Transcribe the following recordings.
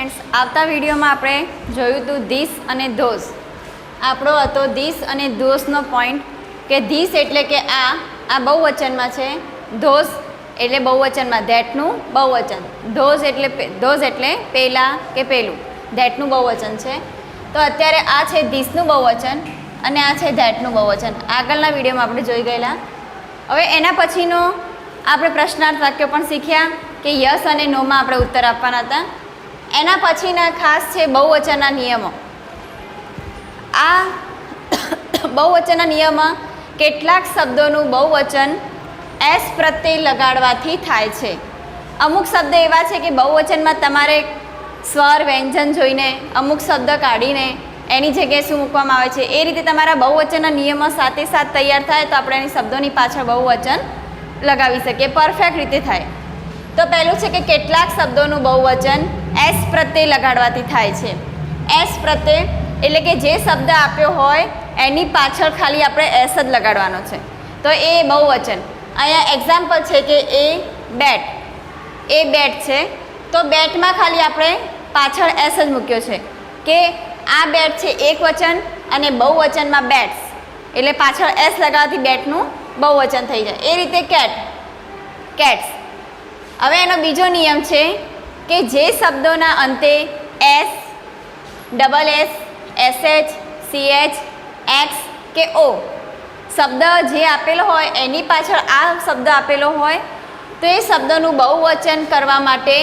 Friends, આવતા વિડીયોમાં આપણે જોયું હતું ધીસ અને ધોસ. આપણો હતો ધીસ અને ધોસનો પોઈન્ટ કે ધીસ એટલે કે આ બહુવચનમાં છે, ધોસ એટલે બહુવચનમાં ધેટનું બહુવચન, ધોસ એટલે પેલા કે પેલું, ધેટનું બહુવચન છે. તો અત્યારે આ છે ધીસનું બહુવચન અને આ છે ધેટનું બહુવચન. આગળના વિડીયોમાં આપણે જોઈ ગયેલા. હવે એના પછીનો આપણે પ્રશ્નાર્થ વાક્યો પણ શીખ્યા કે યસ અને નોમાં આપણે ઉત્તર આપવાના હતા. એના પછીના ખાસ છે બહુવચનના નિયમો. આ બહુવચનના નિયમમાં કેટલાક શબ્દોનું બહુવચન એસ પ્રત્યય લગાડવાથી થાય છે. અમુક શબ્દ એવા છે કે બહુવચનમાં તમારે સ્વર વ્યંજન જોઈને અમુક શબ્દ કાઢીને એની જગ્યાએ શું મૂકવામાં આવે છે એ રીતે તમારા બહુવચનના નિયમો સાથે સાથ તૈયાર થાય તો આપણે એની શબ્દોની પાછળ બહુવચન લગાવી શકીએ, પરફેક્ટ રીતે થાય. તો પહેલું છે કે કેટલાક શબ્દોનું બહુવચન એસ પ્રત્યય લગાડવાથી થાય છે. એસ પ્રત્યય એટલે કે જે શબ્દ આપ્યો હોય એની પાછળ ખાલી આપણે એસ જ લગાડવાનો છે, તો એ બહુવચન. અહીંયા એક્ઝામ્પલ છે કે એ બેટ છે, તો બેટમાં ખાલી આપણે પાછળ એસ જ મૂક્યો છે કે આ બેટ છે એક વચન અને બહુવચનમાં બેટ્સ, એટલે પાછળ એસ લગાવવાથી બેટનું બહુવચન થઈ જાય. એ રીતે કેટ્સ. હવે એનો બીજો નિયમ છે કે જે શબ્દોના અંતે S, double S, SH, CH, x કે ઓ શબ્દ જે આપેલો હોય એની પાછળ આ શબ્દ આપેલો હોય તો એ શબ્દનું બહુવચન કરવા માટે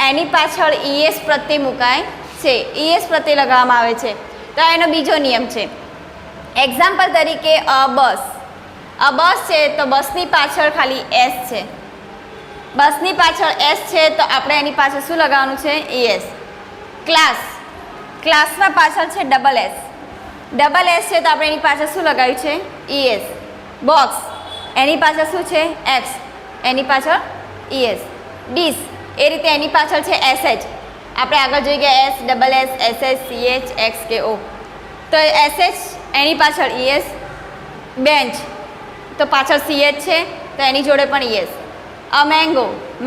એની પાછળ ઈએસ પ્રત્યય મુકાય છે, ઈએસ પ્રત્યય લગાવવામાં આવે છે. તો એનો બીજો નિયમ છે. એક્ઝામ્પલ તરીકે બસ છે તો બસની પાછળ ખાલી એસ છે, બસની પાછળ એસ છે તો આપણે એની પાછળ શું લગાવવાનું છે? ઈએસ. ક્લાસના પાછળ છે ડબલ એસ છે તો આપણે એની પાછળ શું લગાવ્યું છે? ઈએસ. બોક્સ એની પાછળ શું છે? એક્સ, એની પાછળ ઈએસ. ડીશ એ રીતે એની પાછળ છે એસએચ, આપણે આગળ જોઈ ગયા S, double S, SH, CH, x કે ઓ, તો એસએચ એની પાછળ ઈએસ. બેન્ચ તો પાછળ સીએચ છે તો એની જોડે પણ ઈએસ.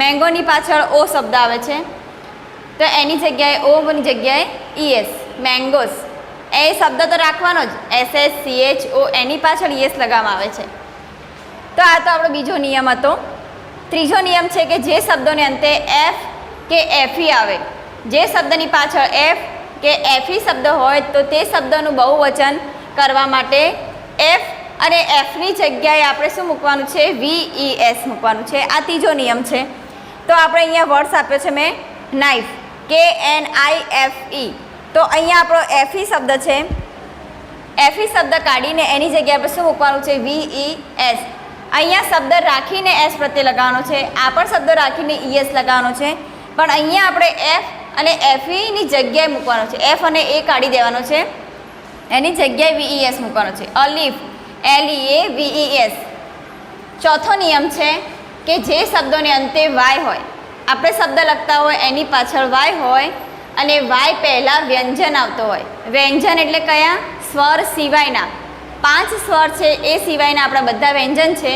મેંગોની પાછળ ઓ શબ્દ આવે છે તો એની જગ્યાએ ઓની જગ્યાએ ઈએસ. મેંગોસ એ શબ્દ તો રાખવાનો જ, એસએચ, સીએચ, ઓ એની પાછળ ઈએસ લગાવવામાં આવે છે. તો આ તો આપણો બીજો નિયમ હતો. ત્રીજો નિયમ છે કે જે શબ્દોને અંતે એફ કે એફઈ આવે, જે શબ્દની પાછળ એફ કે એફઈ શબ્દ હોય તો તે શબ્દનું બહુવચન કરવા માટે એફ અને એફની જગ્યાએ આપણે શું મૂકવાનું છે? VES મૂકવાનું છે. આ ત્રીજો નિયમ છે. તો આપણે અહીંયા વર્ડ્સ આપ્યો છે મેં, નાઇફ, KNIFE. તો અહીંયા આપણો એફઈ શબ્દ છે, એફઈ શબ્દ કાઢીને એની જગ્યાએ આપણે શું મૂકવાનું છે? VES. અહીંયા શબ્દ રાખીને એસ પ્રત્યે લગાવવાનો છે, આ પણ શબ્દ રાખીને ઈએસ લગાવવાનો છે, પણ અહીંયા આપણે એફ અને એફઈની જગ્યાએ મૂકવાનો છે, એફ અને એ કાઢી દેવાનો છે, એની જગ્યાએ VES મૂકવાનો છે. અલીફ, LEAVES. ચોથો નિયમ છે કે જે શબ્દોને અંતે વાય હોય, આપણે શબ્દ લખતા હોય એની પાછળ વાય હોય અને વાય પહેલાં વ્યંજન આવતો હોય. વ્યંજન એટલે કયા? સ્વર સિવાયના 5 સ્વર છે એ સિવાયના આપણા બધા વ્યંજન છે,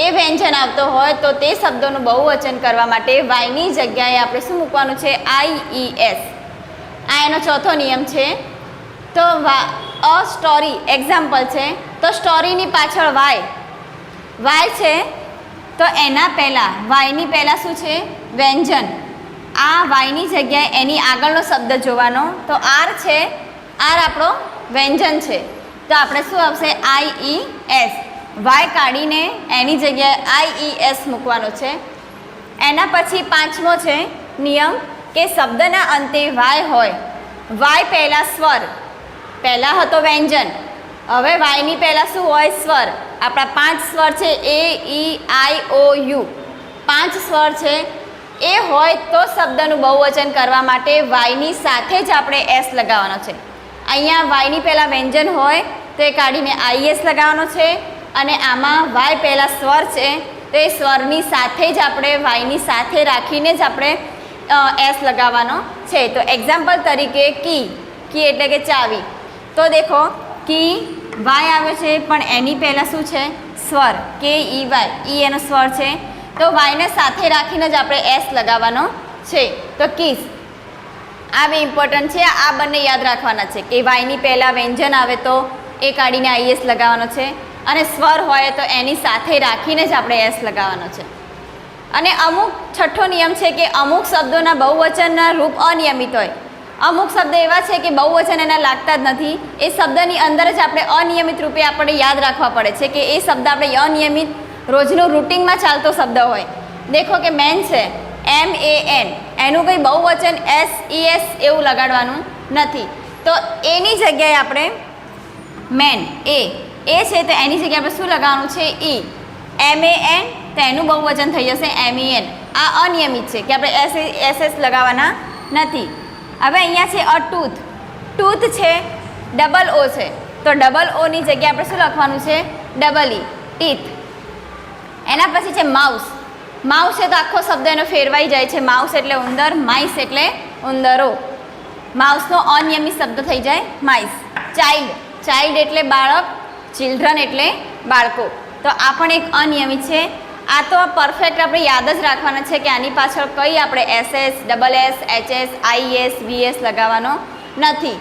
એ વ્યંજન આવતો હોય તો તે શબ્દોનું બહુવચન કરવા માટે વાયની જગ્યાએ આપણે શું મૂકવાનું છે? IES. આ એનો ચોથો નિયમ છે. તો અ સ્ટોરી એક્ઝામ્પલ છે, તો સ્ટોરીની પાછળ વાય છે તો એના પહેલાં વાયની પહેલાં શું છે? વ્યંજન. આ વાયની જગ્યાએ એની આગળનો શબ્દ જોવાનો, તો આર છે, આર આપણો વ્યંજન છે તો આપણે શું આવશે? IES. વાય કાઢીને એની જગ્યાએ IES મૂકવાનો છે. એના પછી પાંચમો છે નિયમ કે શબ્દના અંતે વાય હોય, વાય પહેલાં સ્વર, પહેલાં હતો વ્યંજન, હવે વાયની પહેલાં શું હોય? સ્વર. આપણા 5 સ્વર છે AEIOU, 5 સ્વર છે એ હોય તો શબ્દનું બહુવચન કરવા માટે વાયની સાથે જ આપણે એસ લગાવવાનો છે. અહીંયા વાયની પહેલાં વ્યંજન હોય તો એ કાઢીને IES લગાવવાનો છે અને આમાં વાય પહેલાં સ્વર છે તો એ સ્વરની સાથે જ આપણે વાયની સાથે રાખીને જ આપણે એસ લગાવવાનો છે. તો એક્ઝામ્પલ તરીકે કી એટલે કે ચાવી. તો દેખો કી વાય આવે છે પણ એની પહેલાં શું છે? સ્વર, KEY, એનો સ્વર છે તો વાયને સાથે રાખીને જ આપણે એસ લગાવવાનો છે. તો કીસ. આ બે ઇમ્પોર્ટન્ટ છે, આ બંને યાદ રાખવાના છે કે વાયની પહેલાં વ્યંજન આવે તો એ કાઢીને આઈએસ લગાવવાનો છે અને સ્વર હોય તો એની સાથે રાખીને જ આપણે એસ લગાવવાનો છે. અને અમુક છઠ્ઠો નિયમ છે કે અમુક શબ્દોના બહુવચનના રૂપ અનિયમિત હોય. અમુક શબ્દ એવા છે કે બહુવચન એના લાગતા જ નથી, એ શબ્દની અંદર જ આપણે અનિયમિત રૂપે આપણે યાદ રાખવા પડે છે કે એ શબ્દ આપણે અનિયમિત રોજનું રૂટિનમાં ચાલતો શબ્દ હોય. દેખો કે મેન છે MAN, એનું કંઈ બહુવચન SES એવું લગાડવાનું નથી, તો એની જગ્યાએ આપણે મેન એ છે તો એની જગ્યાએ આપણે શું લગાવવાનું છે MAN, તો એનું બહુવચન થઈ જશે MEN. આ અનિયમિત છે કે આપણે SS લગાવવાના નથી. હવે અહીંયા છે અ ટૂથ, ટૂથ છે ડબલ ઓ છે તો ડબલ ઓની જગ્યાએ આપણે શું લખવાનું છે ડબલ ઈ, ટીથ. એના પછી છે માઉસ, માઉસ છે તો આખો શબ્દ એનો ફેરવાઈ જાય છે. માઉસ એટલે ઉંદર, માઇસ એટલે ઉંદરો, માઉસનો અનિયમિત શબ્દ થઈ જાય માઇસ. ચાઇલ્ડ, ચાઇલ્ડ એટલે બાળક, ચિલ્ડ્રન એટલે બાળકો, તો આ પણ એક અનિયમિત છે. આ તો પરફેક્ટ આપણે યાદ જ રાખવાના છે કે આની પાછળ કંઈ આપણે SS, SS, HS, IS, VS લગાવવાનો નથી.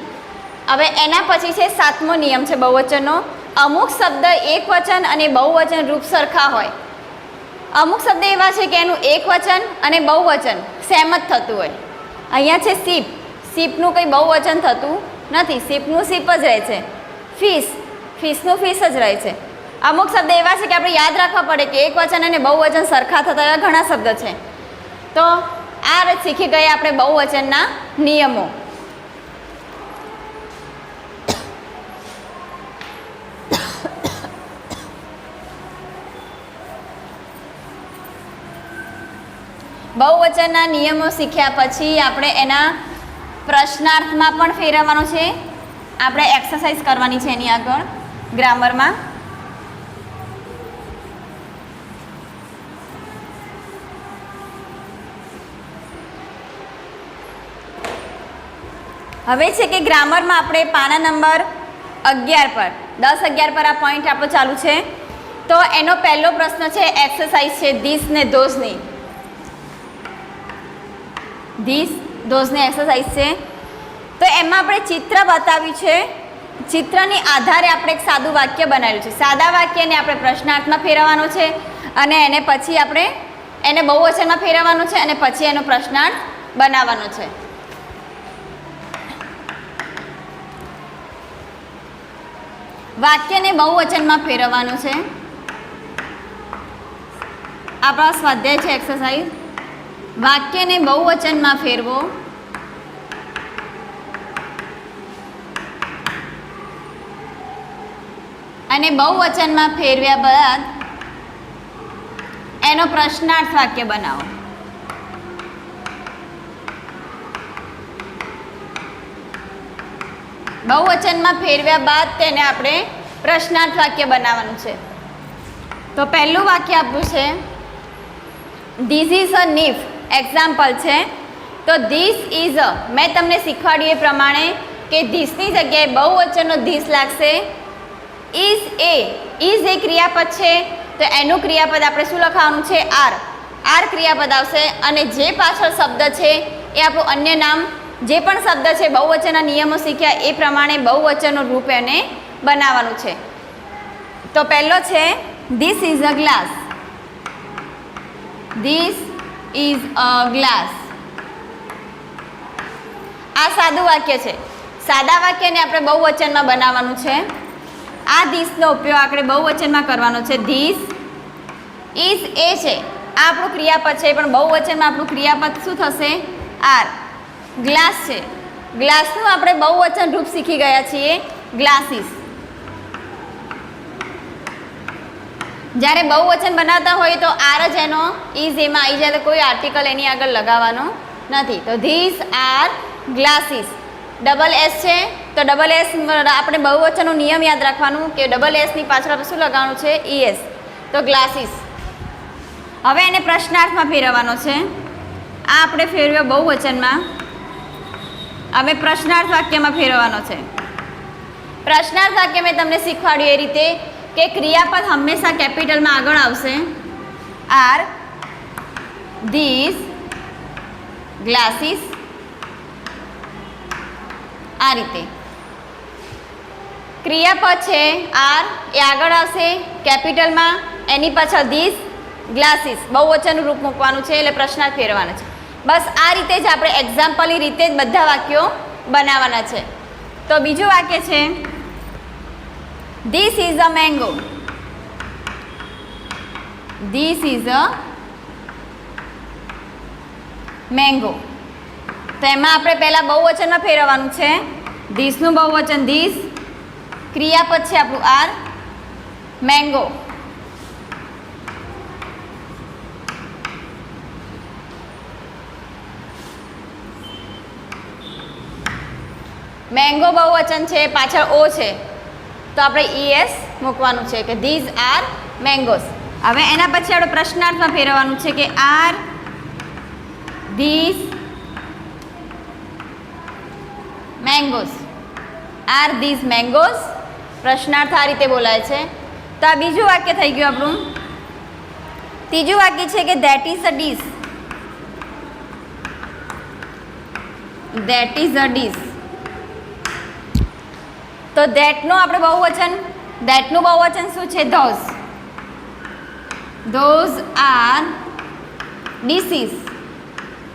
હવે એના પછી છે સાતમો નિયમ છે બહુવચનનો. અમુક શબ્દ એકવચન અને બહુવચન રૂપ સરખા હોય. અમુક શબ્દ એવા છે કે એનું એકવચન અને બહુવચન સેમ જ થતું હોય. અહીંયા છે સીપ, સીપનું કંઈ બહુવચન થતું નથી, સીપનું સીપ જ રહે છે. ફિશ, ફિશનું ફિશ જ રહે છે. અમુક શબ્દ એવા છે કે આપણે યાદ રાખવા પડે કે એકવચન અને બહુવચન સરખા થતા એવા ઘણા શબ્દ છે. તો આ રીતે શીખી ગયા આપણે બહુવચનના નિયમો. બહુવચનના નિયમો શીખ્યા પછી આપણે એના પ્રશ્નાર્થમાં પણ ફેરવવાનો છે. આપણે એક્સરસાઇઝ કરવાની છે એની આગળ ગ્રામરમાં. હવે છે કે ગ્રામરમાં આપણે પાના નંબર 11 પર 10-11 પર આ પોઈન્ટ આપણો ચાલુ છે. તો એનો પહેલો પ્રશ્ન છે એક્સરસાઇઝ છે ધીસ ને ધોઝની. ધીસ ધોઝની એક્સરસાઇઝ છે. તો એમાં આપણે ચિત્ર બતાવ્યું છે, ચિત્રની આધારે આપણે એક સાદું વાક્ય બનાવ્યું છે. સાદા વાક્યને આપણે પ્રશ્નાર્થમાં ફેરવવાનો છે અને એને પછી આપણે એને બહુવચનમાં ફેરવવાનો છે અને પછી એનો પ્રશ્નાર્થ બનાવવાનો છે. વાક્યને બહુવચનમાં ફેરવવાનું છે. આપણા સ્વાધ્યાય છે એક્સરસાઇઝ. વાક્યને બહુવચનમાં ફેરવો અને બહુવચનમાં ફેરવ્યા બાદ એનો પ્રશ્નાર્થ વાક્ય બનાવો. બહુવચનમાં ફેરવ્યા બાદ તેને આપણે પ્રશ્નાર્થ વાક્ય બનાવવાનું છે. તો પહેલું વાક્ય આપ્યું છે this is a Neef. Example છે તો ધીસ ઇઝ અ, મેં તમને શીખવાડ્યું એ પ્રમાણે કે ધીસની જગ્યાએ બહુવચનનો ધીસ લાગશે. ઇઝ એ ક્રિયાપદ છે તો એનું ક્રિયાપદ આપણે શું લખાવાનું છે આર ક્રિયાપદ આવશે અને જે પાછળ શબ્દ છે એ આપણું અન્ય નામ. જે પણ શબ્દ છે બહુવચનના નિયમો શીખ્યા એ પ્રમાણે બહુવચનનું રૂપ એને બનાવવાનું છે. તો પહેલો છે this is a glass. This is a glass. આ સાદું વાક્ય છે. સાદા વાક્યને આપણે બહુવચનમાં બનાવવાનું છે. આ ધીસનો ઉપયોગ આપણે બહુવચનમાં કરવાનો છે. ધીસ ઇઝ એ છે, આ આપણું ક્રિયાપદ છે પણ બહુવચનમાં આપણું ક્રિયાપદ શું થશે આર. ગ્લાસ છે, ગ્લાસનું આપણે બહુવચન રૂપ શીખી ગયા છીએ ગ્લાસીસ. જ્યારે બહુવચન બનાવતા હોય તો આર જ એનો ઇઝ એમાં આવી જાય તો કોઈ આર્ટિકલ એની આગળ લગાવવાનો નથી. તો this are glasses. Double S છે તો ડબલ એસ આપણે બહુવચનનો નિયમ યાદ રાખવાનું કે ડબલ એસની પાછળ આપણે શું લગાવવાનું છે ES. તો ગ્લાસીસ. હવે એને પ્રશ્નાર્થમાં ફેરવવાનો છે. આ આપણે ફેરવ્યો બહુવચનમાં, હવે પ્રશ્નાર્થ વાક્યમાં ફેરવવાનો છે. પ્રશ્નાર્થ વાક્ય મેં તમને શીખવાડ્યું એ રીતે કે ક્રિયાપદ હંમેશા કેપિટલમાં આગળ આવશે. આર ધીસ ગ્લાસીસ આ રીતે. ક્રિયાપદ છે આર એ આગળ આવશે કેપિટલમાં, એની પાછળ ધીસ ગ્લાસીસ બહુવચનનું રૂપ મૂકવાનું છે એટલે પ્રશ્નાર્થ ફેરવવાનો છે. બસ આ રીતે જ આપણે એક્ઝામ્પલની રીતે જ બધા વાક્યો બનાવવાના છે. તો બીજું વાક્ય છે this is a mango. This is a mango. તો એમાં આપણે પહેલાં બહુવચનમાં ફેરવવાનું છે. ધીસનું બહુવચન ધીસ, ક્રિયાપદ છે આપણું આર, મેંગો. મેંગો બહુવચન છે, પાછળ ઓ છે તો આપણે ES મૂકવાનું છે કે ધીઝ આર મેંગોસ. હવે એના પછી આપણે પ્રશ્નાર્થમાં ફેરવવાનું છે કે are these mangoes. Are these mangoes. પ્રશ્નાર્થ આ રીતે બોલાય છે. તો આ બીજું વાક્ય થઈ ગયું આપણું. ત્રીજું વાક્ય છે કે that is a dish. That is a dish. તો ધેટનું આપણે બહુવચન, ધેટનું બહુવચન શું છે? Those. Those are dishes.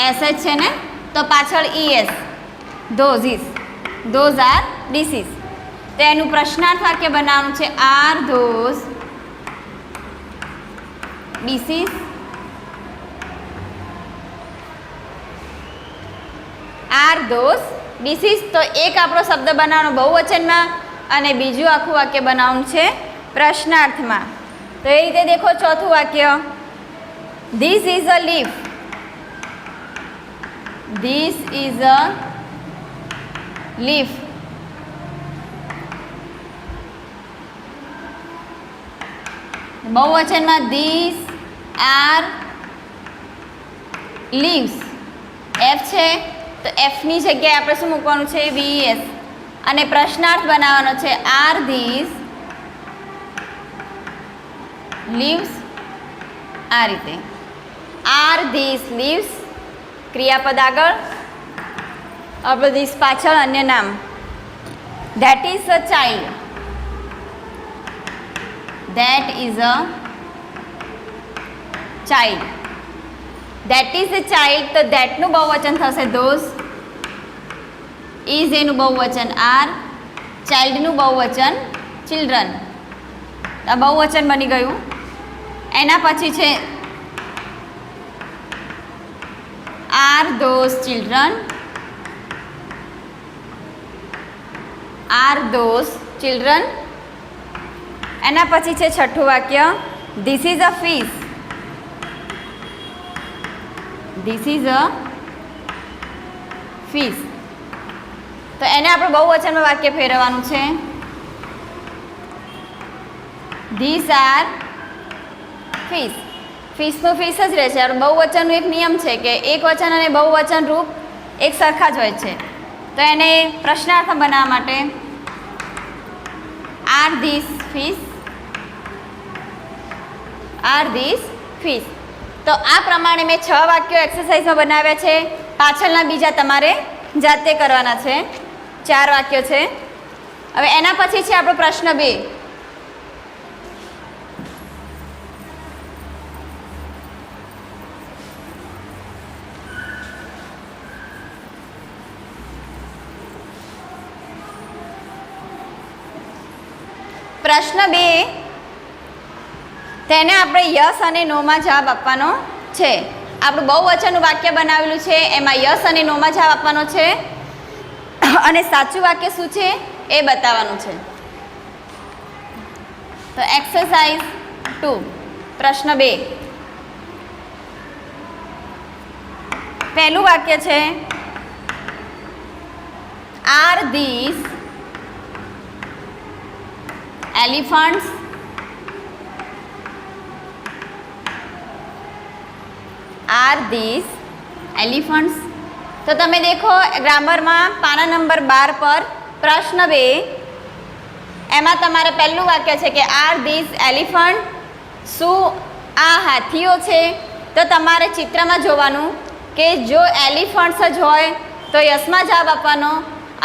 S જ છે ને તો પાછળ ES. Those is. Those are dishes. તો એનું પ્રશ્નાર્થ વાક્ય બનાવવાનું છે are those dishes. Are those dishes. તો એક આપણો શબ્દ બનાવવાનો બહુવચનમાં અને બીજું આખું વાક્ય બનાવવાનું છે પ્રશ્નાર્થમાં. તો એ રીતે દેખો ચોથું વાક્ય this is a leaf. This is a leaf. બહુવચનમાં ધીસ આર લીવ્સ. એફ છે તો એફની જગ્યાએ આપણે શું મૂકવાનું છે? VES. અને પ્રશ્નાર્થ બનાવવાનો છે આર ધીસ લીવ્સ. આ રીતે આર ધીસ લીવ્સ, ક્રિયાપદ આગળ, આપણે ધીસ પાછળ અન્ય નામ. That is a child. That is a child. That is a child. તો ધેટનું બહુવચન થશે ધોઝ. ઇઝ એનું બહુવચન આર. ચાઇલ્ડનું બહુવચન ચિલ્ડ્રન. આ બહુવચન બની ગયું. એના પછી છે are those children. R those children. એના પછી છે છઠ્ઠું વાક્ય this is a fish. This is a fish. તો એને આપણે બહુવચનમાં વાક્ય ફેરવવાનું છે ધીસ આર ફિશ. ફિશનું ફિશ જ રહે છે. આપણે બહુવચનનો એક નિયમ છે કે એક વચન અને બહુવચન રૂપ એક સરખા જ હોય છે. તો એને પ્રશ્નાર્થ બનાવવા માટે are this fish. Are this fish. તો આ પ્રમાણે મેં 6 વાક્યો એક્સરસાઇઝમાં બનાવ્યા છે. પાછળના બીજા તમારે જાતે કરવાના છે. 4 વાક્યો છે. હવે એના પછી છે આપણો પ્રશ્ન 2. પ્રશ્ન 2 તેને આપણે યસ અને નોમાં જવાબ આપવાનો છે. આપણું બહુવચનનું વાક્ય બનાવેલું છે એમાં યસ અને નોમાં જવાબ આપવાનો છે અને સાચું વાક્ય શું છે એ બતાવવાનું છે. તો એક્સરસાઇઝ 2 પ્રશ્ન 2. પહેલું વાક્ય છે are this elephants. Are this elephants. તો તમે દેખો ગ્રામરમાં પાના નંબર 12 પર પ્રશ્ન 2 એમાં તમારે પહેલું વાક્ય છે કે આર ધીસ એલિફન્ટ. શું આ હાથીઓ છે? તો તમારે ચિત્રમાં જોવાનું કે જો એલિફન્ટ્સ જ હોય તો યસમાં જવાબ આપવાનો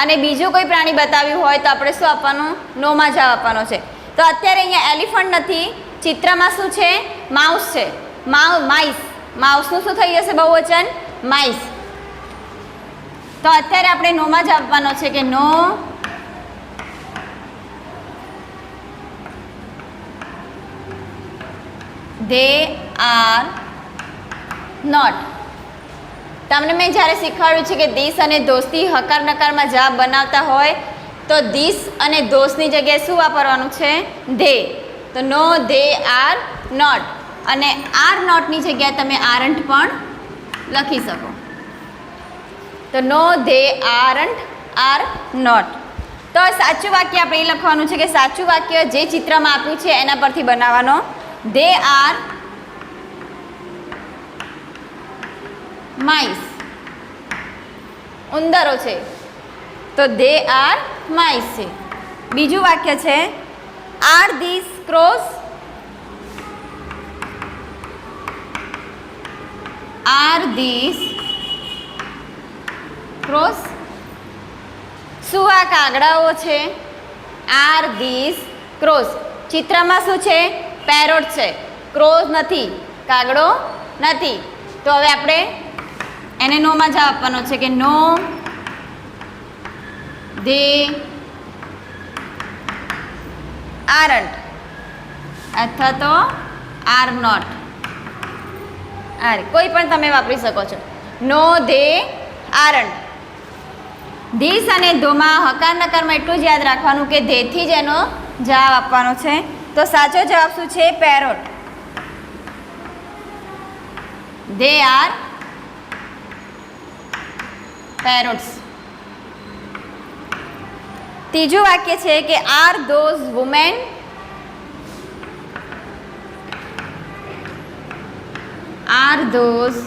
અને બીજું કોઈ પ્રાણી બતાવ્યું હોય તો આપણે શું આપવાનું? નોમાં જવાબ આપવાનો છે. તો અત્યારે અહીંયા એલિફન્ટ નથી, ચિત્રમાં શું છે? માઉસ છે. માઇસ. માઉસનું શું થઈ જશે બહુવચન? માઇસ. તો અત્યારે આપણે નોમાં જવાબ આપવાનો છે કે નો they are not. તમને મેં જ્યારે શીખવાડ્યું છે કે ધીસ અને ધોસથી હકાર નકારમાં જવાબ બનાવતા હોય તો ધીસ અને ધોસની જગ્યાએ શું વાપરવાનું છે? ધે. તો નો ધે આર નોટ, અને આર નોટની જગ્યાએ તમે આરન્ટ પણ લખી શકો. તો no they aren't are not. તો સાચું વાક્ય આપણે એ લખવાનું છે કે સાચું વાક્ય જે ચિત્રમાં આપ્યું છે એના પરથી બનાવવાનો. They are mice. ઉંદરો છે તો they are mice છે. બીજું વાક્ય છે are these crows? Are these crows? શું આ કાગડાઓ છે? Are these crows? ચિત્રમાં શું છે? પેરોટ છે, ક્રોઝ નથી, કાગડો નથી. તો હવે આપણે એને નોમાં જવાબ આપવાનો છે કે નો ધે આરન્ટ અથવા તો આર નોટ. કોઈ પણ તમે વાપરી શકો છો. નો ધે આરન્ટ. ધીસ અને ધોમાં હકાર નકારમાં એટલું જ યાદ રાખવાનું કે ધેથી જ એનો જવાબ આપવાનો છે. તો સાચો જવાબ શું છે? પેરોટ. They are parrots. ત્રીજું વાક્ય છે કે are those women? Are those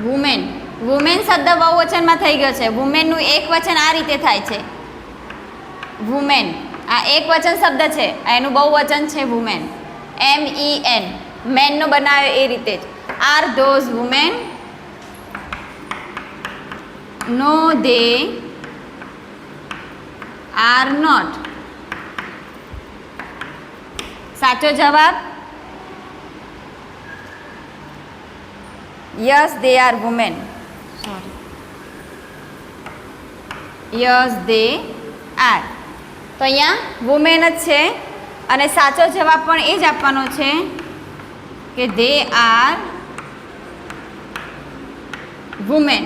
women? Women શબ્દ બહુવચનમાં થઈ ગયો છે. વુમેનનું એક વચન આ રીતે થાય છે, વુમેન. આ એક વચન શબ્દ છે, એનું બહુવચન છે વુમેન, MEN. મેનનો બનાવ્યો એ રીતે જ. Are those women? No they are not. સાચો જવાબ yes they are women. Sorry, yes they are. તો અહીંયા વુમેન જ છે અને સાચો જવાબ પણ એ જ આપવાનો છે કે દે આર વુમેન.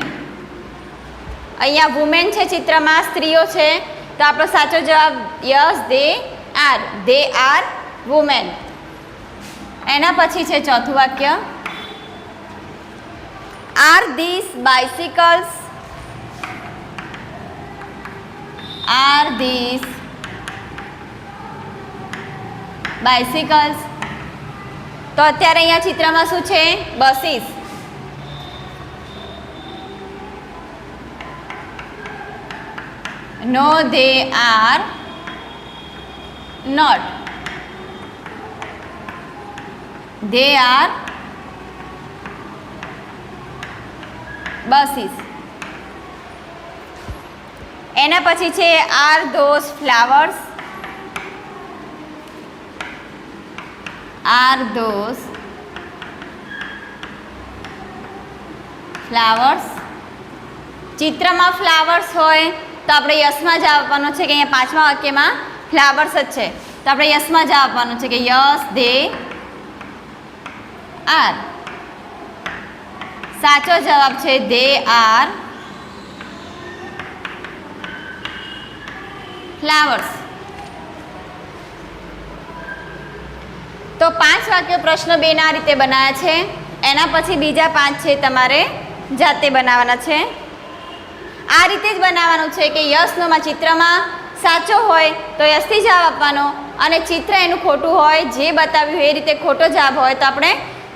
અહીંયા વુમેન છે ચિત્રમાં, સ્ત્રીઓ છે, તો આપણો સાચો જવાબ yes they are. They are women. એના પછી છે ચોથું વાક્ય are these bicycles? Are these bicycles? તો અત્યારે અહીંયા ચિત્રમાં શું છે? Buses. No they are not. They are buses. એના પછી છે are those flowers? Are those flowers? ચિત્રમાં ફ્લાવર્સ હોય તો આપણે યસમાં જવાબ આપવાનો છે કે અહીંયા પાંચમા વાક્યમાં ફ્લાવર્સ જ છે, તો આપણે યસમાં જવાબ આપવાનો છે કે યસ ધે આર. સાચો જવાબ છે ધે આર ફ્લાવર્સ. તો 5 વાક્યો પ્રશ્ન 2 ના રીતે બનાવ્યા છે. એના પછી બીજા 5 છે તમારે જાતે બનાવવાના છે. આ રીતે જ બનાવવાનું છે કે યસનોમાં ચિત્રમાં સાચો હોય તો યસથી જવાબ આપવાનો, અને ચિત્ર એનું ખોટું હોય, જે બતાવ્યું એ રીતે ખોટો જવાબ હોય તો આપણે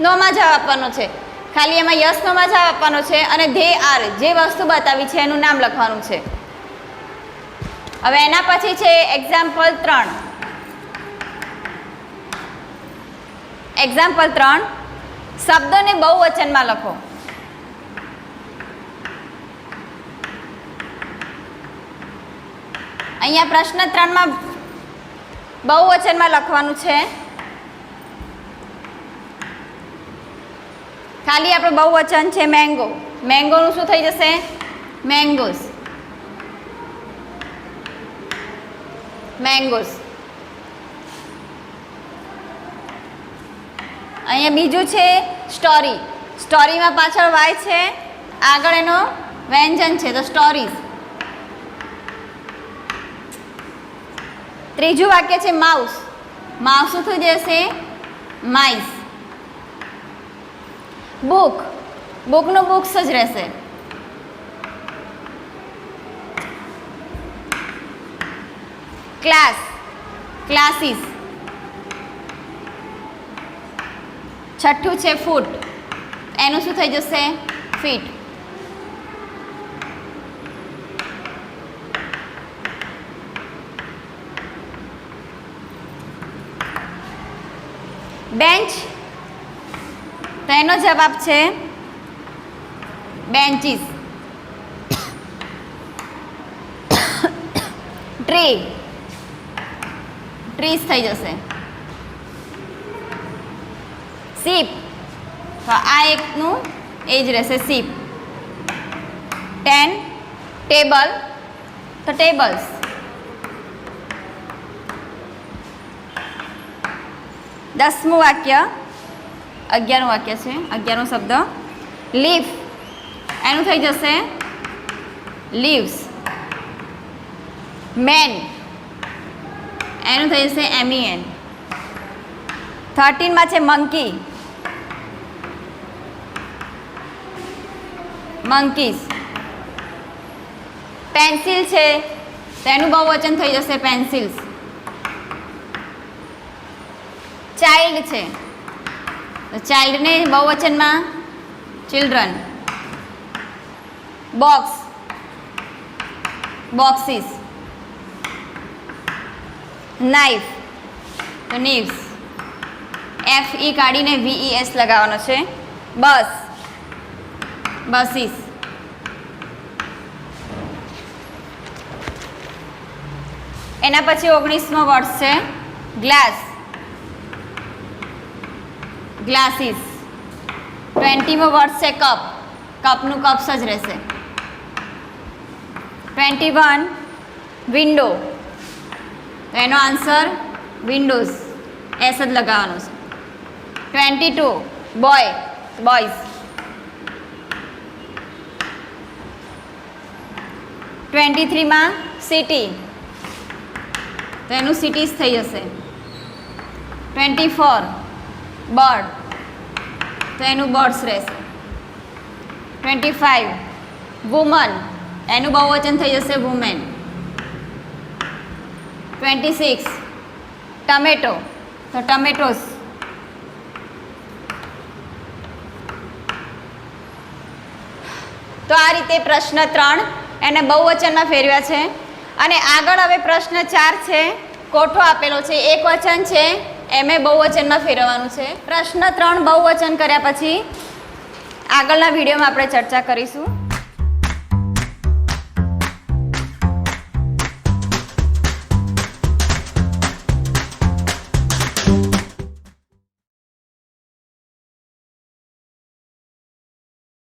નોમાં જવાબ આપવાનો છે. ખાલી એમાં યસનોમાં જવાબ આપવાનો છે, અને ધે આર જે વસ્તુ બતાવી છે એનું નામ લખવાનું છે. હવે એના પછી છે એક્ઝામ્પલ 3. એક્ઝામ્પલ 3, શબ્દોને બહુવચનમાં લખો. અહીંયા પ્રશ્ન 3માં બહુવચનમાં લખવાનું છે. ખાલી આપણું બહુવચન છે મેંગો. મેંગોનું શું થઈ જશે? મેંગોસ. મેંગોસ. અહીંયા બીજું છે સ્ટોરી. સ્ટોરીમાં પાછળ વાય છે, આગળ એનો વ્યંજન છે તો સ્ટોરીઝ. ત્રીજું વાક્ય છે માઉસ. માઉસ શું થઈ જશે? માઇસ. બુક. બુકનું બુક્સ જ રહેશે. ક્લાસ. ક્લાસીસ. છઠ્ઠું છે ફૂટ. એનું શું થઈ જશે? ફીટ. બેન્ચ. તો એનો જવાબ છે બેન્ચીસ. ટ્રી. ટ્રીઝ થઈ જશે. સીપ. તો આ એકનું એ જ રહેશે સીપ. 10. ટેબલ. તો ટેબલ્સ. દસમું વાક્ય, 11મું વાક્ય છે, 11મો શબ્દ લીફ. એનું થઈ જશે લીવ્સ. મેન. એનું થઈ જશે MEN. 13માં છે મંકી. મંકીસ. પેન્સિલ છે તો એનું બહુવચન થઈ જશે પેન્સિલ્સ. ચાઇલ્ડ છે તો ચાઇલ્ડને બહુવચનમાં ચિલ્ડ્રન. બોક્સ. બોક્સીસ. નાઇફ તો નીવ્સ. FE કાઢીને VES લગાવવાનો છે. બસ. બસીસ. એના પછી 19મો વર્ડ છે ગ્લાસ. ગ્લાસીસ. 20મો વર્ડ છે કપ. કપનું કપ્સ જ રહેશે. 21 વિન્ડો. તો એનો આન્સર વિન્ડોઝ. એસ જ લગાવવાનો છે. 22 બોય. બોયઝ. 23માં સિટી. તો એનું સિટીઝ થઈ જશે. 24 બર્ડ. તો એનું બર્ડ્સ રહેશે. 25 વુમન. એનું બહુવચન થઈ જશે વુમેન. 26 ટમેટો. તો ટમેટોસ. તો આ રીતે પ્રશ્ન 3 એને બહુવચનમાં ફેરવ્યા છે. અને આગળ હવે પ્રશ્ન 4 છે, કોઠો આપેલો છે, એક વચન છે, એમે બહુવચનમાં ફેરવવાનું છે. પ્રશ્ન 3 બહુવચન કર્યા પછી આગળના વિડીયોમાં આપણે ચર્ચા કરીશું.